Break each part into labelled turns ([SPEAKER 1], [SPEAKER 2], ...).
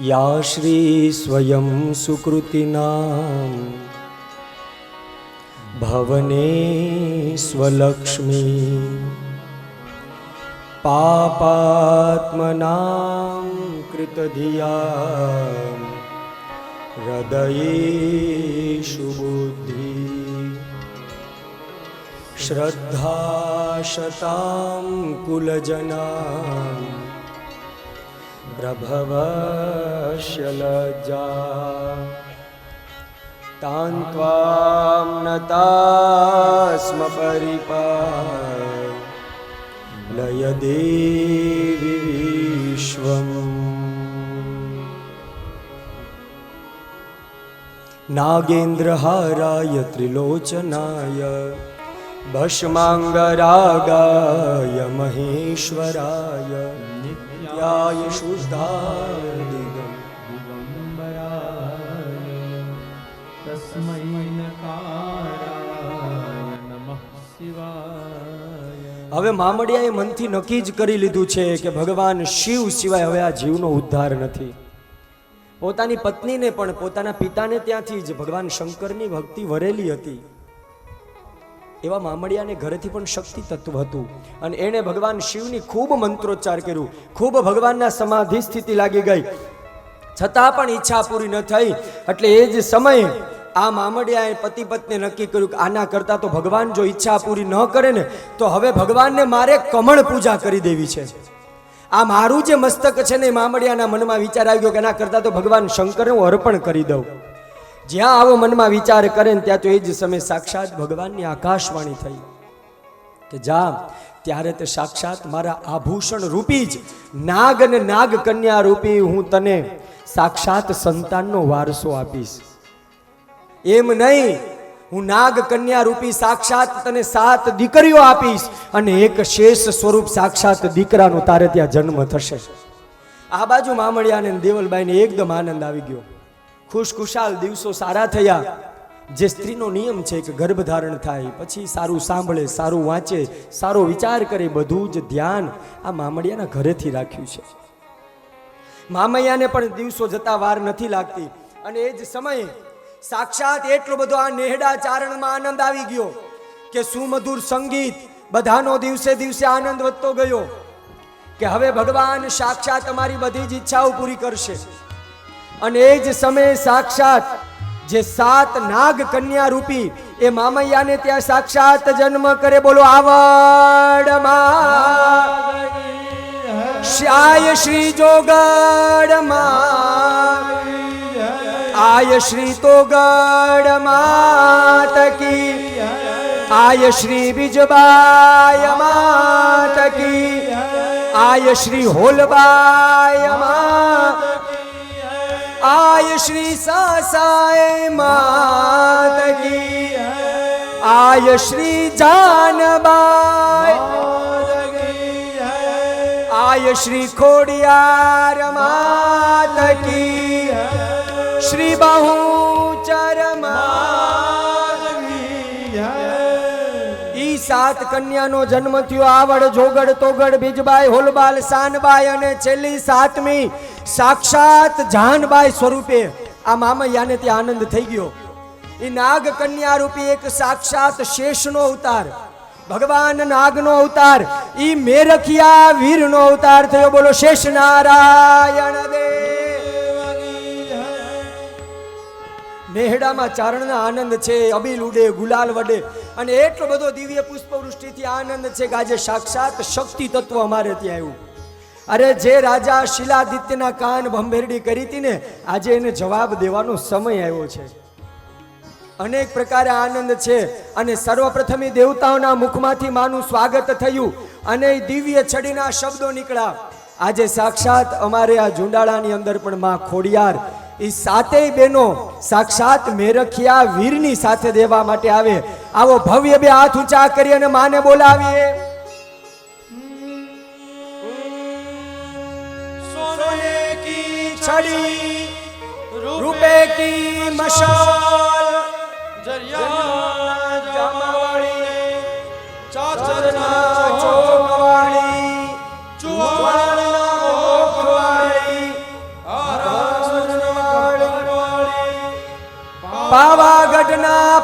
[SPEAKER 1] या श्री स्वयं सुकृतिनां भवने स्वलक्ष्मी पापात्मनां कृतधिया हृदयेषु बुद्धि श्रद्धा शतां कुलजनां प्रभवस्य लज्जा तान् त्वां नतास्म परिपालय देवी विश्वम्। नागेन्द्रहाराय त्रिलोचनाय भस्मांगरागाय महेश्वराय नित्याय शुद्धाय दिगंबराय तस्मै नकाराय नमः शिवाय। હવે મામડિયાએ મનથી નક્કી જ કરી લીધું છે કે ભગવાન શિવ સિવાય હવે આ જીવનો ઉદ્ધાર નથી. પોતાની પત્નીને પણ પોતાના પિતાને ત્યાંથી જ ભગવાન શંકરની ભક્તિ વરેલી હતી. એવા મામડિયાને ઘરેથી પણ શક્તિ તત્વ હતું અને એણે ભગવાન શિવની ખૂબ મંત્રોચ્ચાર કર્યું. ખૂબ ભગવાનના સમાધિ સ્થિતિ લાગી ગઈ, છતાં પણ ઈચ્છા પૂરી ન થઈ. એટલે એ જ સમયે આ મામડિયાએ પતિ પત્ની નક્કી કર્યું કે આના કરતા તો ભગવાન જો ઈચ્છા પૂરી ન કરે ને તો હવે ભગવાનને મારે કમળ પૂજા કરી દેવી છે. આ મારું જે મસ્તક છે ને મામડિયાના મનમાં વિચાર આવ્યો કે એના કરતા તો ભગવાન શંકરને હું અર્પણ કરી દઉં. જ્યાં આવો મનમાં વિચાર કરે ને ત્યાં તો એ જ સમયે સાક્ષાત ભગવાનની આકાશવાણી થઈ કે જા, ત્યારે તે સાક્ષાત મારા આભૂષણ રૂપી જ નાગ અને નાગ કન્યા રૂપી હું તને સાક્ષાત સંતાનનો વારસો આપીશ. એમ નહીં, હું નાગ કન્યા રૂપી સાક્ષાત તને 7 દીકરીઓ આપીશ અને એક શેષ સ્વરૂપ સાક્ષાત દીકરાનો તારે ત્યાં જન્મ થશે. આ બાજુ મામડિયાને દેવલબાઈને એકદમ આનંદ આવી ગયો. ખુશખુશાલ દિવસો સારા થયા. જે સ્ત્રીનો નિયમ છે કે ગર્ભધારણ થાય પછી સારું સાંભળે, સારું વાંચે, સારો વિચાર કરે, બધું જ ધ્યાન આ મામડિયાના ઘરેથી રાખ્યું છે. મામૈયાને પણ દિવસો જતા વાર નથી લાગતી અને એ જ સમયે સાક્ષાત એટલો બધો આ નેહડા ચારણમાં આનંદ આવી ગયો કે સુમધુર સંગીત બધાનો દિવસે દિવસે આનંદ વધતો ગયો કે હવે ભગવાન સાક્ષાત અમારી બધી જ ઈચ્છાઓ પૂરી કરશે. અને એ જ સમયે સાક્ષાત જે 7 નાગ કન્યા રૂપી એ મામૈયાને ત્યાં સાક્ષાત જન્મ કરે. બોલો આવડમાં આય શ્રી જોગડમાં આય શ્રી તોગડ માત કી આય શ્રી બીજબાય માત કી આય શ્રી હોલબાય માત आय श्री सासाए मात की आय श्री जानबाई आय श्री खोडियार मात की श्री बहुचर मात की. 7 કન્યાનો જન્મ થયો. આવડ, જોગડ, તોગડ, બીજબાઈ, હોલબાલ, સાનબાઈ અને છેલ્લી 7મી સાક્ષાત જાનબાઈ સ્વરૂપે આ મામૈયાને ત્યાં આનંદ થઈ ગયો. એ નાગ કન્યા રૂપી એક સાક્ષાત શેષનો અવતાર, ભગવાન નાગનો અવતાર, ઈ મેરખિયા વીરનો અવતાર થયો. બોલો શેષ નારાયણ દેવ. નેહડામાં ચારણના આનંદ છે, અબીલ ઉડે, ગુલાલ વડે અને એટલો બધો દિવ્ય પુષ્પવૃષ્ટિથી આનંદ છે કે આજે સાક્ષાત શક્તિ તત્વ અમારે ત્યાં આવ્યું. અરે જે રાજા શિલાદિત્યના કાન ભંભેરડી કરી હતી ને, આજે એને જવાબ દેવાનો સમય આવ્યો છે. અનેક પ્રકારે આનંદ છે અને સર્વપ્રથમ દેવતાઓના મુખમાંથી માનું સ્વાગત થયું અને દિવ્ય છડીના શબ્દો નીકળ્યા. આજે સાક્ષાત અમારે આ ઝુંડાળાની અંદર પણ માં ખોડિયાર એ 7 બહેનો સાક્ષાત મેરખિયા વીરની સાથે દેવા માટે આવે. આવો ભવ્ય 2 હાથ ઊંચા કરી અને માને બોલાવીએ. સોને કી છડી રૂપે કી મશાલ જરિયા જમાવડી ચાચરના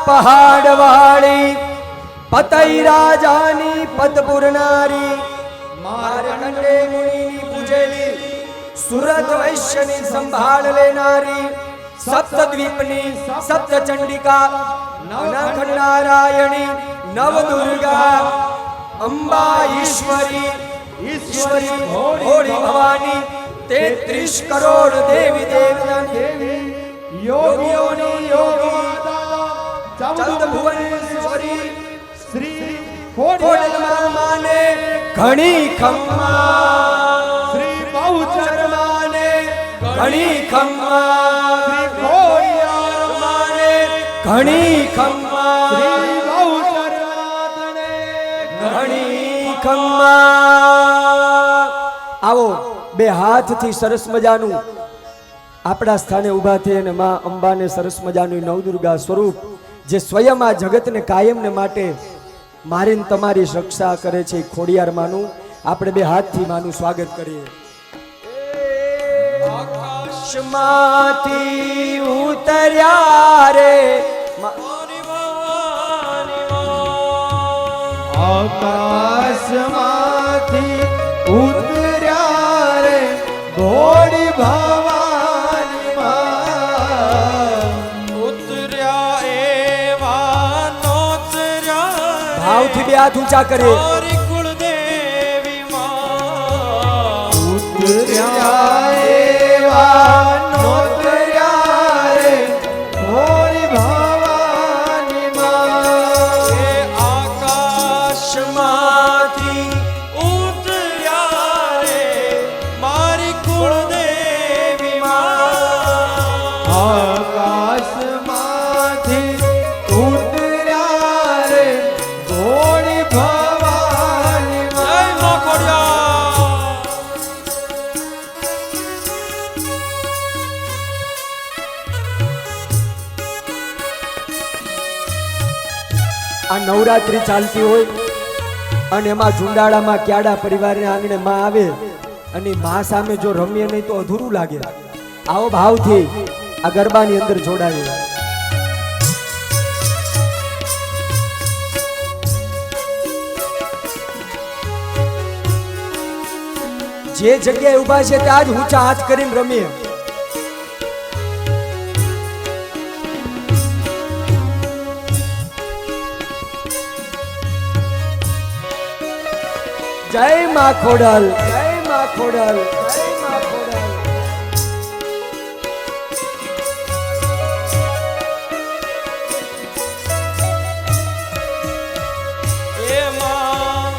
[SPEAKER 1] પહાડ વાળી પતઈ રાજાની પદ પુરનારી માર્કંડે મુનિની પૂજેલી સુરત વૈશ્યની સંભાળ લેનારી સપ્તદ્વીપની સપ્તચંડિકા નવખંડ નારાયણી નવદુર્ગા અંબા ઈશ્વરી ભોળી ભવાની 33 કરોડ દેવી દેવતાની યોગીઓની યોગી ચૌદ ભુવનેશ્વરી શ્રી ખોડલમાં માને ઘણી ખમ્મા શ્રી બહુચર માને ઘણી ખમ્મા શ્રી ખોડિયાર માને ઘણી ખમ્મા શ્રી બહુચર માને ઘણી ખમ્મા. આવો બે હાથથી સરસ મજાનું આપણા સ્થાને ઊભા થઈ અને માં અંબાને સરસ મજાનું નવદુર્ગા સ્વરૂપ જે સ્વયં આ જગતને કાયમને માટે મારીને તમારી રક્ષા કરે છે ખોડિયાર માનું આપણે બે હાથથી માનું સ્વાગત કરીએ. આકાશમાંથી ઉતર્યા રે
[SPEAKER 2] આકાશમાંથી ઉતર્યા રે ભોળી ભવાની માં
[SPEAKER 3] ઉતર્યા એવા નોતર્યા
[SPEAKER 1] ભાવથી બે હાથ ઊંચા કરીએ.
[SPEAKER 3] મારી કુળદેવી માં
[SPEAKER 2] ઉતર્યા એવા નોતર્યા રે ભોળી ભવાની માં
[SPEAKER 3] એ આકાશમાંથી ઉતર્યા રે મારી કુળદેવી માં
[SPEAKER 2] આકાશમાંથી ઉતર્યા રે ભોળી ભવાની
[SPEAKER 3] જય
[SPEAKER 2] માં
[SPEAKER 3] માં ખોડિયાર.
[SPEAKER 1] આ નવરાત્રી ચાલતી હોય અને એમાં ઝુંડાળામાં ક્યાડા પરિવારને આંગણે માં આવે અને માં સામે જો રમીએ નહીં તો અધૂરું લાગે. આવો ભાવથી આ ગરબાની અંદર જોડાઈએ. જે જગ્યાએ ઊભા છે ત્યાં જ ઊંચા હાથ કરીને રમીએ. જય માં ખોડલ, જય માં ખોડલ, જય માં ખોડલ.
[SPEAKER 3] એમાં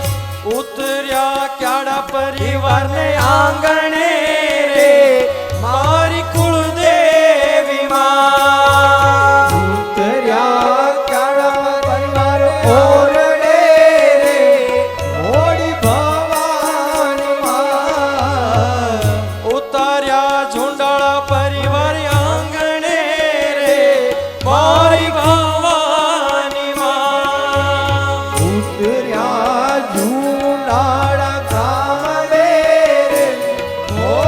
[SPEAKER 3] ઉતર્યા ક્યાડા પરિવારને આંગણે રે મારી કુળદેવી માં
[SPEAKER 2] ઉતર્યા કાળા પરિવાર ઓરડે રે ભોળી ભવાની માં
[SPEAKER 3] ઉતાર્યા ઝુંડાળા પરિવાર આંગણે રે મારી ભવાની માં
[SPEAKER 2] ઉતર્યા ઝુંડાળા ગામ રે ભોળી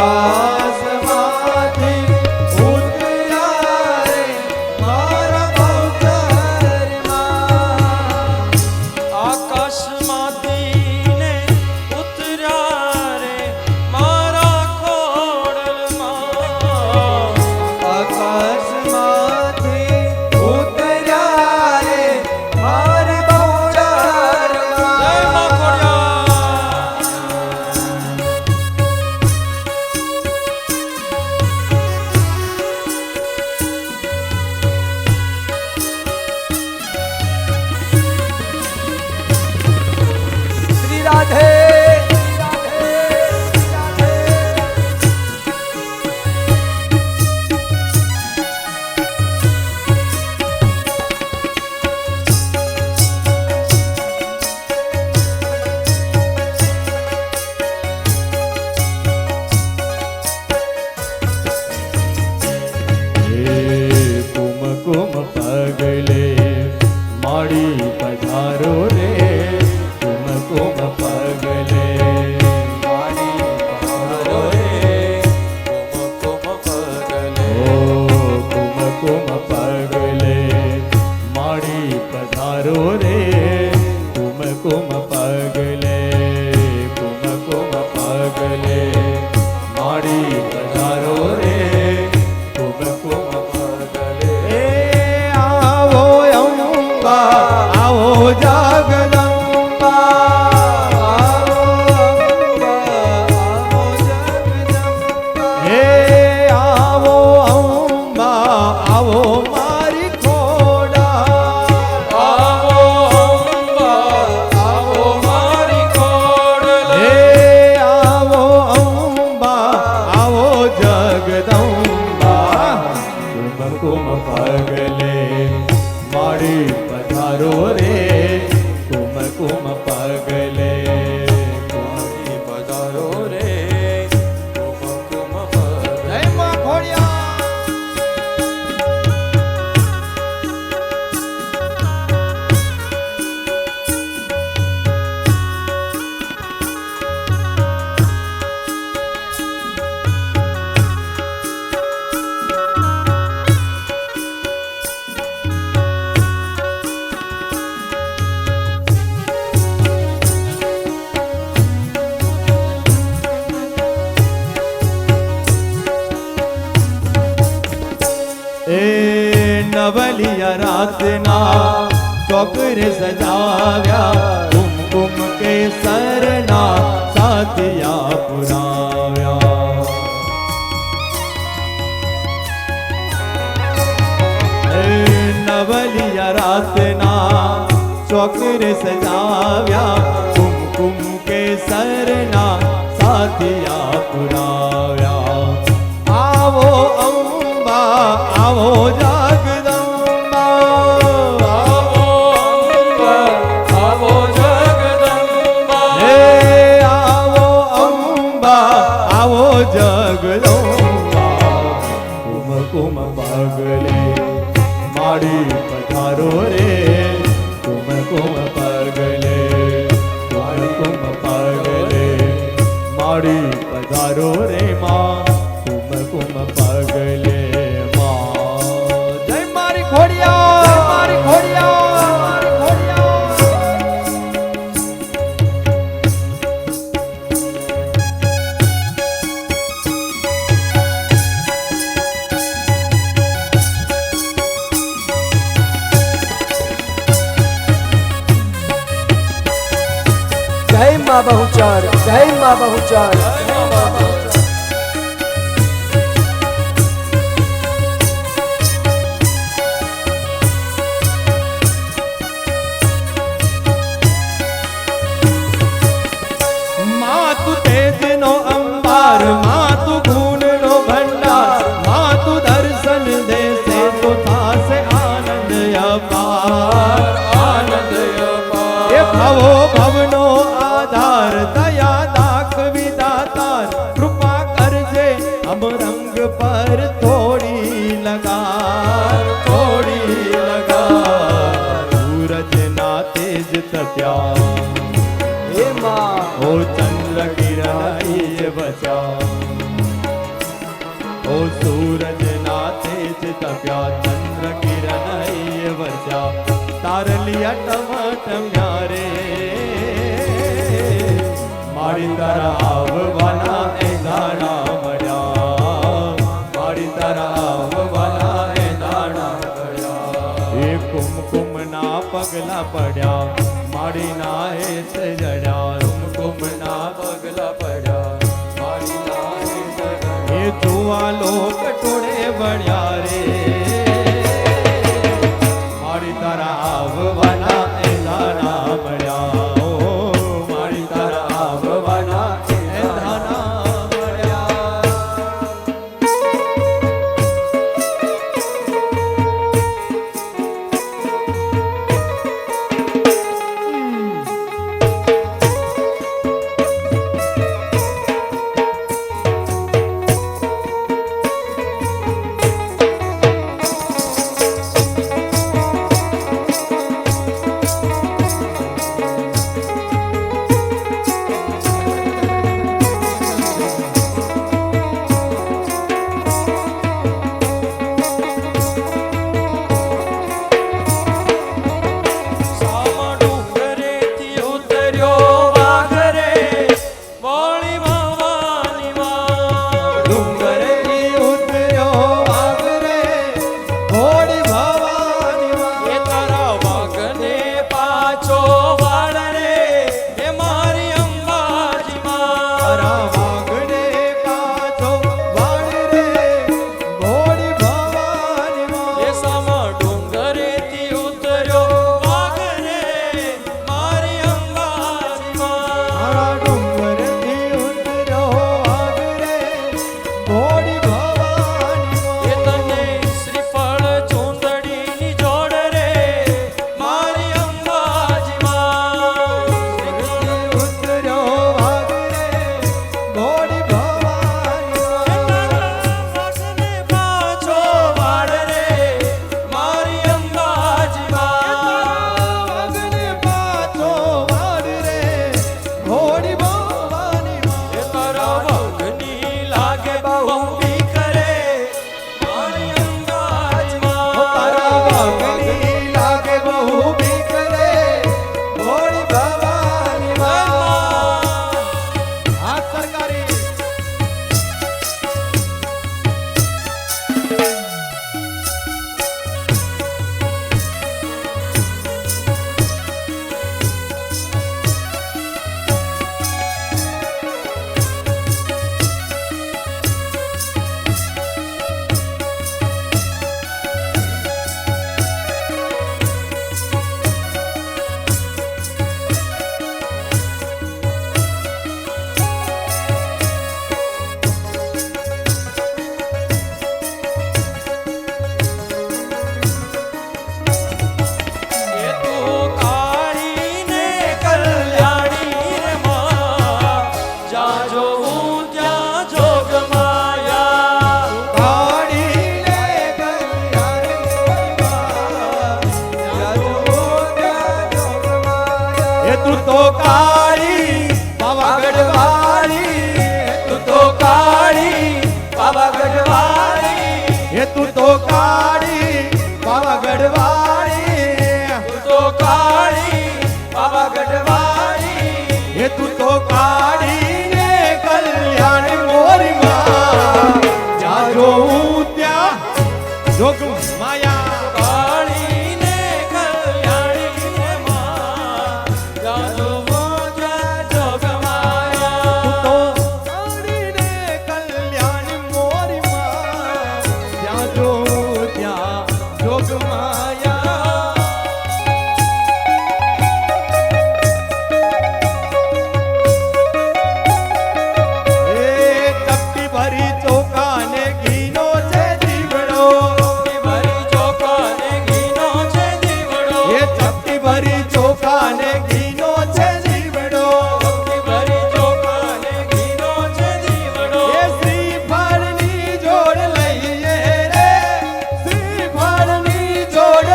[SPEAKER 2] આકાશમાંથી ઉતર્યા રે મારા બહુચરમાં.
[SPEAKER 3] આકાશમાંથી ને ઉતર્યા રે મારા ખોડલમાં.
[SPEAKER 2] આકાશમાંથી ઉતર્યા રે મારા બહુચરમાં.
[SPEAKER 3] જય માં ખોડિયાર.
[SPEAKER 1] શ્રી રાધે
[SPEAKER 2] કુમકુમ પગલે માડી પધારો રે. કુમકુમ પગલે માડી પધારો રે. ઓ કુમકુમ પગલે માડી પધારો રે. કુમકુમ પગલે કુમકુમ પગલે માડી પધારો રે. કુમકુમ પગલે આવો અંબા આવો જગદંબા. આવો જગદંબા. હે આવો અંબા આવો મારી ખોડા.
[SPEAKER 3] આવો અંબા આવો મારી ખોડલ.
[SPEAKER 2] હે આવો અંબા આવો જગદંબા. કુમકુમ પગલે માડી પધારો રે. કુમકુમ પગલે માડી પધારો રે.
[SPEAKER 3] કુમકુમ પગલે.
[SPEAKER 2] જય માં ખોડિયાર. એ નવલિયા રાતના ચોકરે સજાવ્યા. કુમકુમ કેસરના સાથિયા પુરાવ્યા. એ નવલિયા રાતના ચોકરે સજાવ્યા. કુમકુમ કેસરના સાથિયા પુરાવ્યા. આવો અંબા આવો જગદંબા.
[SPEAKER 3] આવો અંબા આવો જગદંબા.
[SPEAKER 2] હે આવો અંબા આવો જગદંબા. કુમકુમ પગલે માડી પધારો રે. કુમકુમ પગલે કુમકુમ પગલે માડી પધારો રે માં. કુમકુમ પગલે માં. જય મારી ખોડિયાર. જય મારી ખોડિયાર. મારી ખોડિયાર.
[SPEAKER 1] જય માં બહુચર જય માં બહુચર.
[SPEAKER 2] માતુ તેજનો અંબાર. માતુ ગુણનો ભંડાર. માતુ દર્શન દેશે તો થાશે આનંદ અપાર.
[SPEAKER 3] આનંદ અપાર.
[SPEAKER 2] એ ભવો ભવનો આધાર. દયા દાખવી દાતાર. કૃપા કરજે અમ રંગ પર થોડી લગાર. થોડી લગાર. સૂરજના તેજ તપ્યા.
[SPEAKER 1] હે માં
[SPEAKER 2] ओ चंद्र किरण बचा. તારલિયા ટમટમ્યા રે મારી તારા આવવાના એ દાણા મળ્યા મારી તારા આવવાના એ દાણા મળ્યા એ કુમકુમના પગલા પડ્યા મારી ના એ સજડ્યા
[SPEAKER 3] કુમકુમના પગલા પડ્યા મારી નાહે સગડ્યા.
[SPEAKER 2] એ જોવા લોક ટોળે બળ્યા રે મારી તારા આવવાના એ દાણા મળ્યા ઓ મારી તારા આવવાના એ દાણા મળ્યા
[SPEAKER 3] સામા ડુંગરેથી ઉતર્યો વાઘ રે વળી ભવાની માં.
[SPEAKER 2] ડુંગરેથી ઉતર્યો વાઘ રે ઘોડી ભવાની માં
[SPEAKER 3] એ તારા વાઘને પાછો વાળ રે એ મારી અંબાજી માં.
[SPEAKER 2] તારા વાઘને પાછો વાળ રે ઘોડી ભવાની માં
[SPEAKER 3] એ સામા ડુંગરેથી ઉતર્યો વાઘ રે મારી અંબાજી માં.
[SPEAKER 2] તારા ડુંગરથી ઉતર્યો વાઘ રે ઘોડી ભવાની
[SPEAKER 3] એ
[SPEAKER 2] માં
[SPEAKER 3] તને શ્રીફળ ચૂંદડીની જોડ રે મારી અંબાજી માં.
[SPEAKER 2] ઉતર્યો વાઘ રે ઘોડી ભવાની માં
[SPEAKER 3] વાઘને પાછો વાળ રે મારી અંબાજી માં.
[SPEAKER 2] વાઘને પાછો વાળ રે ઘોડી ભવાની માં
[SPEAKER 3] એ તારા વાઘની લાગે બહુ બીક રે મારી અંબાજી
[SPEAKER 2] તારા
[SPEAKER 3] માં.
[SPEAKER 2] વાઘની લાગે બહુ બીક રે ઘોડી ભવાની માં આ સરકારી
[SPEAKER 3] એ તું કાળી ને કલ્યાણી રે માં. જ્યાં જોઉં ત્યાં જોગ માયા.
[SPEAKER 2] કાળી ને કલ્યાણી એ તું તો કાળી પાવાગઢ વાળી
[SPEAKER 3] તું તો કાળી પાવાગઢ વાળી.
[SPEAKER 2] એ તું તો કાળી પાવાગઢ વાળી
[SPEAKER 3] તું તો કાળી પાવાગઢ વાળી.
[SPEAKER 2] એ તું તો કાળી ને કલ્યાણ મોરી માં જ્યાં જોઉં ત્યાં જોગ માયા
[SPEAKER 3] કાળી ને કલ્યાણી રે માં. જ્યાં જોઉં ત્યાં જોગ માયા.
[SPEAKER 2] તો કાળી ને કલ્યાણ મોરી માં જ્યાં જોઉં ત્યાં જોગ માયા એ ચપટી ભરી ચોખા ને ઘીનો છે દીવડો
[SPEAKER 3] ભરી ચોખા ને ઘીનો છે દીવડો.
[SPEAKER 2] એ ચપટી ભરી ચોખા ને ઘીનો છે દીવડો
[SPEAKER 3] ભરી ચોખા ને ઘીનો છે દીવડો.
[SPEAKER 2] એ શ્રીફળની જોડ લઈએ રે શ્રીફળની જોડ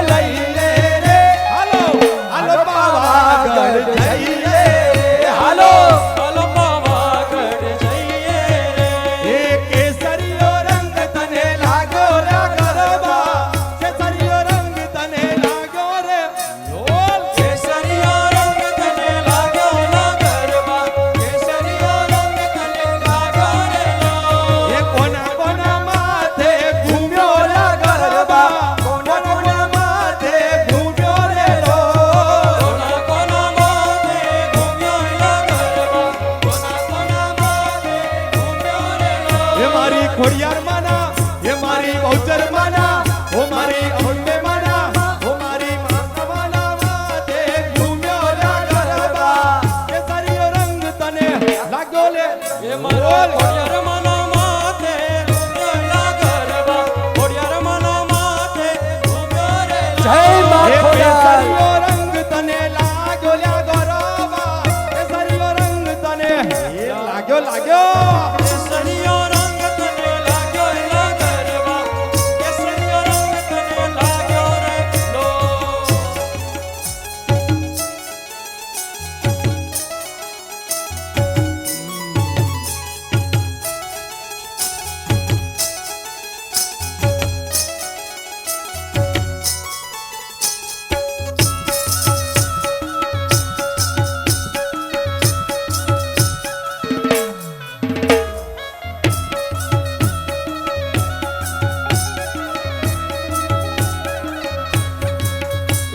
[SPEAKER 1] જય મા
[SPEAKER 2] એ
[SPEAKER 1] ખોડિયાર.
[SPEAKER 2] કેસરીયો રંગ તને લાગ્યો લ્યા ગોરવા કેસરીયો રંગ તને એ લાગ્યો
[SPEAKER 3] કેસરીયો રંગ તને લાગ્યો એલા ગરબા કેસરીયો રંગ તને લાગ્યો રે લો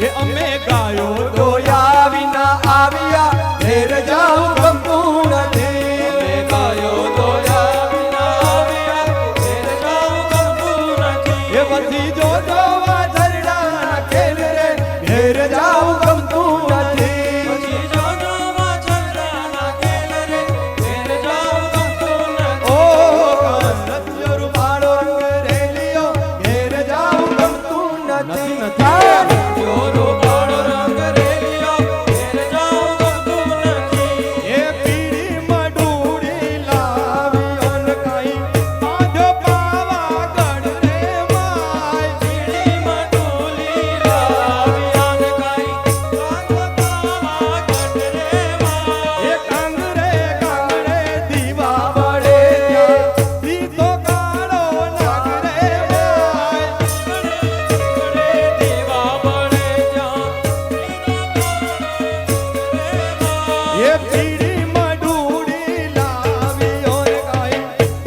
[SPEAKER 2] એ અમે ગાયો દોયા વિના આવ્યા ઘેર જાઉં ગમતું નથી
[SPEAKER 3] અમે ગાયો દોયા વિના આવ્યા ઘેર જાઉં ગમતું નથી
[SPEAKER 2] એ બધી જો જોવા ઝરડા ખેલ રે ઘેર જાઉં ગમતું નથી
[SPEAKER 3] પછી જો જોવા ઝઘડાના ખેલ રે ઘેર જાઉં ગમતું નથી
[SPEAKER 2] ઓ રત્યો રૂપાળો રંગ રેલિયો ઘેર જાઉં ગમતું નથી
[SPEAKER 3] યોરો બાળો રંગ રેલિયો ઘેર જાઉં ગમતું નથી
[SPEAKER 2] એ પીળી મડુડી લાવ્યો ને કાઈ આજો પાવાગઢ રે માય
[SPEAKER 3] પીળી મટુલી લાવ્યા ને કાઈ કાંગ પાવાગઢ રે માં
[SPEAKER 2] એ કાંગરે દીવા બળે ત્યાં દીતો કાળો નાગ રે માય
[SPEAKER 3] દીવા બળે ત્યાં
[SPEAKER 2] એ પીળી મડુડી લાવ્યો ને કાઈ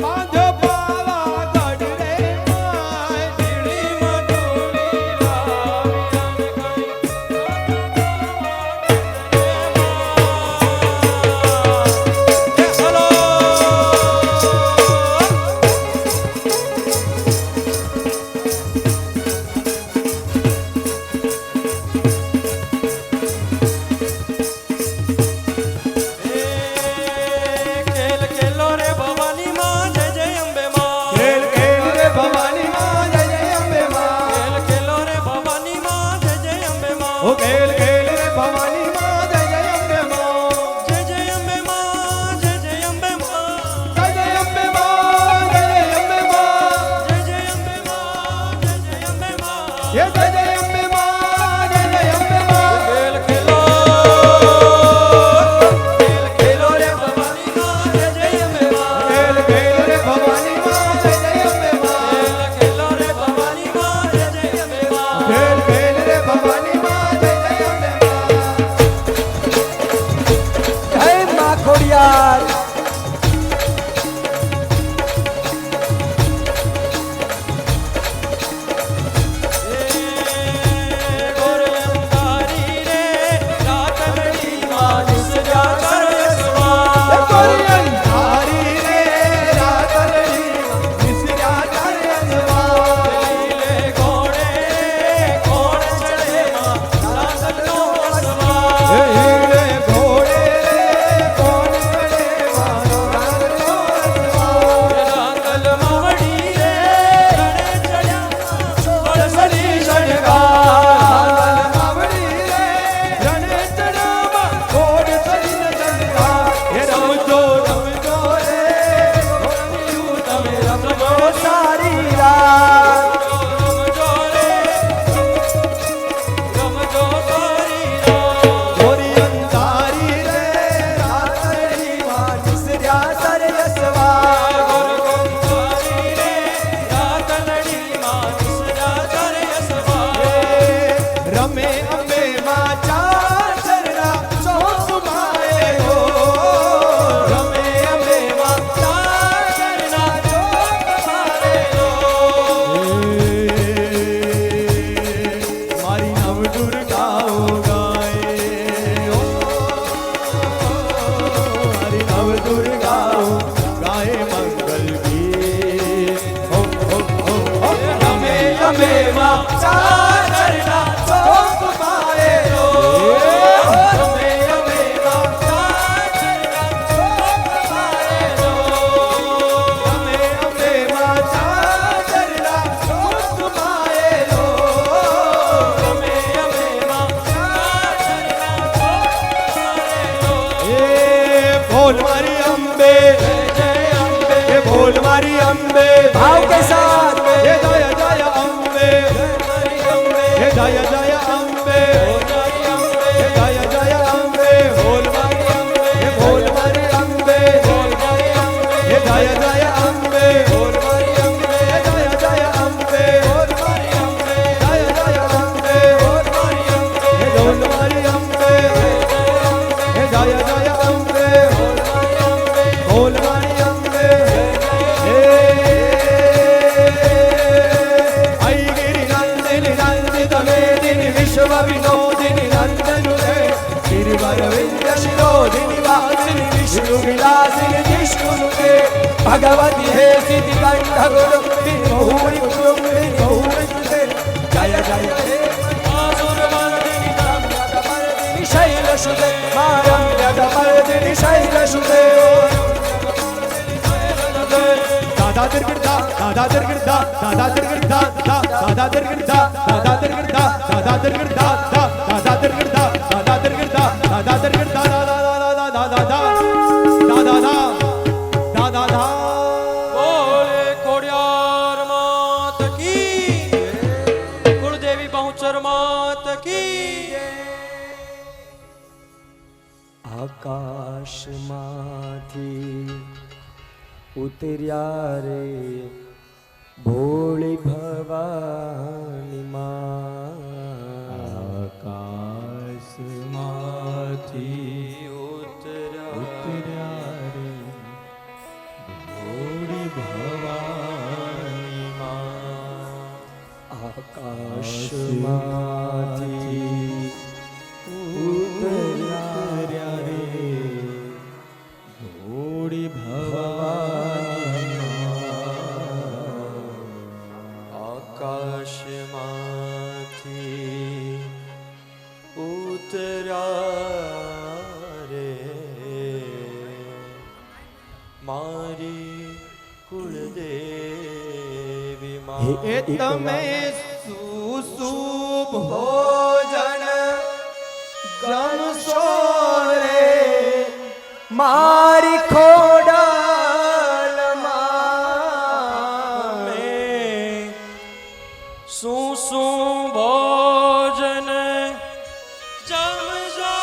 [SPEAKER 2] આજો પાવાગઢ રે માય
[SPEAKER 3] પીળી મટુલી લાવ્યા ને કાઈ હલો ખેલ ખેલો રે ભવાની માં જય જય અંબે માં
[SPEAKER 2] ખેલ ખેલ રે ભવાની માં જય જય અંબે માં
[SPEAKER 3] ખેલ ખેલો રે ભવાની માં જય જય અંબે માં
[SPEAKER 2] ઓ ખેલ ખેલ રે ભવાની માં જય જય અંબે માં
[SPEAKER 3] જય જય અંબે માં જય જય અંબે માં
[SPEAKER 2] જય જય અંબે માં જય જય અંબે માં
[SPEAKER 3] જય જય અંબે માં જય જય અંબે માં
[SPEAKER 2] એ જય જય અંબે માં જય જય અંબે માં
[SPEAKER 3] ખેલ ખેલો ખેલ ખેલો રે ભવાની માં જય જય અંબે માં
[SPEAKER 2] ખેલ ખેલ રે ભવાની માં જય જય અંબે માં
[SPEAKER 3] ખેલ ખેલો રે ભવાની માં જય જય અંબે માં
[SPEAKER 2] ખેલ ખેલ રે ભવાની માં જય જય અંબે માં
[SPEAKER 1] જય મા ખોડિયાર.
[SPEAKER 3] ગોર અંધારી રે રાતડી માં નિસજા કરે
[SPEAKER 2] કોરી અંધારી રે રાતડી નિસર્યા કરે અનવા
[SPEAKER 3] લીલે ઘોડે ઘોડ ચડે માં રાતનો અસવા
[SPEAKER 2] હે હીરે ઘોડે રે કોણ કરે મારો રાતનો અનવા
[SPEAKER 3] રાતલ માવડી રે રણે ચડ્યા વળસરી શણગાર
[SPEAKER 2] માવડી રે રણે ચડામાં ઘોડ સરીને ચંદા હે રમજો રમજો રે ઘોડિયું તમે રમજો સારી રાત
[SPEAKER 3] રમજો રે રમજો તારી રાત
[SPEAKER 2] ઘોરી અંધારી રે રાતડી માં નિસર્યા સરયસવા
[SPEAKER 3] ગોરગોંધારી રે રાતલડી માં નિસજા કરે અસવા
[SPEAKER 2] રમે અંબે માં ચાર ચરણા ચોક માએ હો રમે અંબે માં ચાર ચરણા ચોક મારે હો મારી નવ દુર્ગાઓ ગાય હો મારી નવ દુર્ગાઓ ગાય મંગલ ગીત હો હો હો હો રમે અંબે માં ચાર ચરણા ચોક મારે હો અંબે એ બોલ મારી અંબે
[SPEAKER 1] ભાવ કે સાથ
[SPEAKER 2] એ જય જય અંબે એ જય જય અંબે એ જય જય અંબે બોલ મારી અંબે એ બોલ મારી અંબે એ જય જય અંબે બોલ મારી અંબે એ જય જય અંબે બોલ મારી અંબે જય જય અંબે બોલ મારી અંબે એ બોલ મારી અંબે એ જય જય અંબે બોલ મારી અંબે આઈ ગિરી નંદિની નંદિત મેદિની વિશ્વ વિનોદિની નંદનુરે ગિરિવર વિંધ્ય શિરોધિની વાસિની વિષ્ણુ વિલાસિની વિષ્ણુનુરે ભગવતી હે સિદ્ધિ કંઠ ગુરુ બહુરી કુટુંબિની બહુરી કૃતે જય જય હે આસુરમર્દિની રમ્યકમર્દિની શૈલસુતે મા રમ્યકમર્દિની શૈલસુતે દાદા દિર્ગિરદા દાદા દિર્ગિરદા દાદા દિર્ગિરદા દાદા દિર્ગિરદા દાદા દિર્ગિરદા દાદા દિર્ગિરદા દાદા દિર્ગિરદા દાદા દિર્ગિરદા દાદા દિર્ગિરદા દાદા
[SPEAKER 3] બોલે ખોડિયાર માત કી કુળદેવી બહુચર માત કી
[SPEAKER 1] આકાશમાંથી ઉતર્યા રે ભોળી ભવાની માં
[SPEAKER 2] આકાશમાંથી ઉતર્યા રે ભોળી ભવાની માં
[SPEAKER 1] આકાશમાંથી ઉતર્યા રે
[SPEAKER 2] ભોળી ભવાની
[SPEAKER 3] આકાશમાંથી ઉતર્યા રે મારી કુળદેવી માં
[SPEAKER 2] એ તમે સુશુભ ભોજન જમશો રે
[SPEAKER 1] મારી ખોડાલમાં
[SPEAKER 3] મેં શું ભોજન જમજો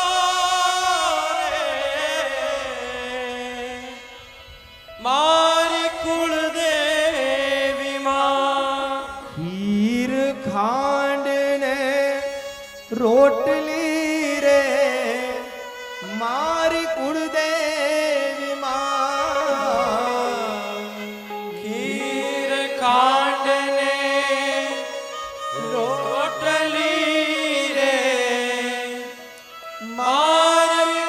[SPEAKER 3] રે મારી કુળદેવી માં
[SPEAKER 2] ખીર ખાંડ ને રોટલી રે મારી કુળદેવી માં
[SPEAKER 3] ખીર ખાંડ ને રોટલી રે મારી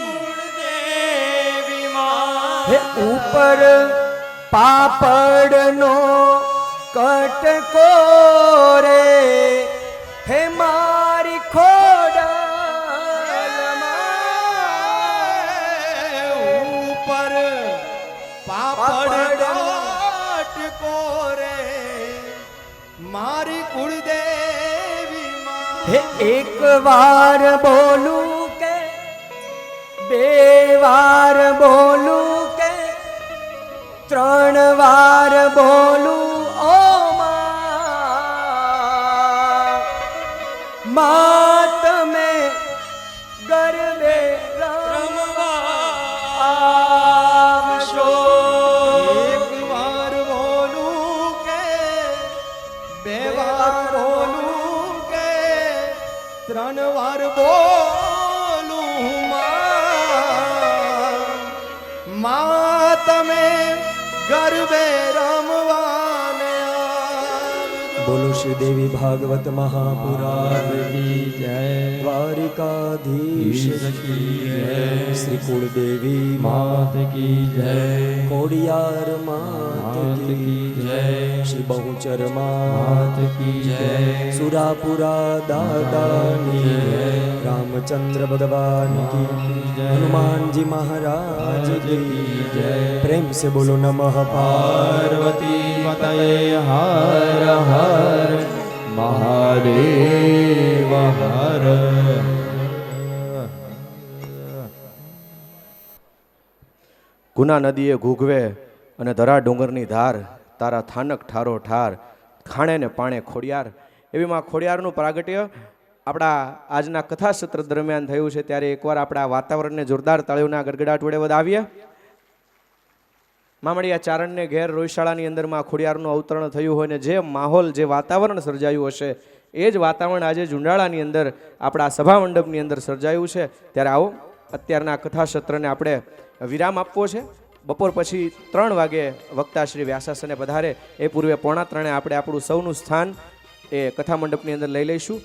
[SPEAKER 3] કુળદેવી માં
[SPEAKER 1] હે ઉપર પાપડનો કટકો રે હે મારી ખોડાલમાં
[SPEAKER 2] ઉપર પાપડ કાટકો રે મારી કુળદેવી
[SPEAKER 1] હે
[SPEAKER 2] માં
[SPEAKER 1] એક વાર બોલું કે બે વાર બોલું કે ત્રણ વાર બોલું ઓ માં તમે ગરબે
[SPEAKER 3] રમવા
[SPEAKER 1] આવશો
[SPEAKER 2] એક વાર બોલું કે બે વાર બોલું કે ત્રણ વાર બોલું માં તમે ગરબે રમવાને આવજો.
[SPEAKER 1] બોલો શ્રી દેવી ભાગવત મહાપુરાણ કી જય દ્વારિકાધીશ કી જય શ્રી કુળદેવી માત કી જય ખોડિયાર માત કી જય શ્રી બહુચર માત કી જય સુરાપુરા દાદાની જય રામચંદ્ર ભગવાન की जय हनुमान जी महाराज की जय प्रेम से बोलो नमः पार्वती
[SPEAKER 2] पतये हर हर महादेव हर ગુના નદીએ ઘૂઘવે અને ધરા ડુંગરની ધાર, તારા થાનક ઠારો ઠાર, ખાણે ને પાણે ખોડિયાર. એવી માં ખોડિયારનું પ્રાગટ્ય આપણા આજના કથા સત્ર દરમિયાન થયું છે. ત્યારે એકવાર આપણા વાતાવરણને જોરદાર તાળીઓના ગડગડાટ વડે વધાવીએ. મામડિયા ચારણને ઘેર રોયશાળાની અંદરમાં ખોડિયારનું અવતરણ થયું હોય ને જે માહોલ, જે વાતાવરણ સર્જાયું હશે એ જ વાતાવરણ આજે ઝુંડાળાની અંદર આપણા સભા મંડપની અંદર સર્જાયું છે. ત્યારે આવો અત્યારના કથા સત્રને આપણે વિરામ આપવો છે. બપોર પછી 3 વાગે વક્તા શ્રી વ્યાસાસને પધારે એ પૂર્વે 2:45 આપણે આપણું સૌનું સ્થાન એ કથા મંડપની અંદર લઈ લઈશું.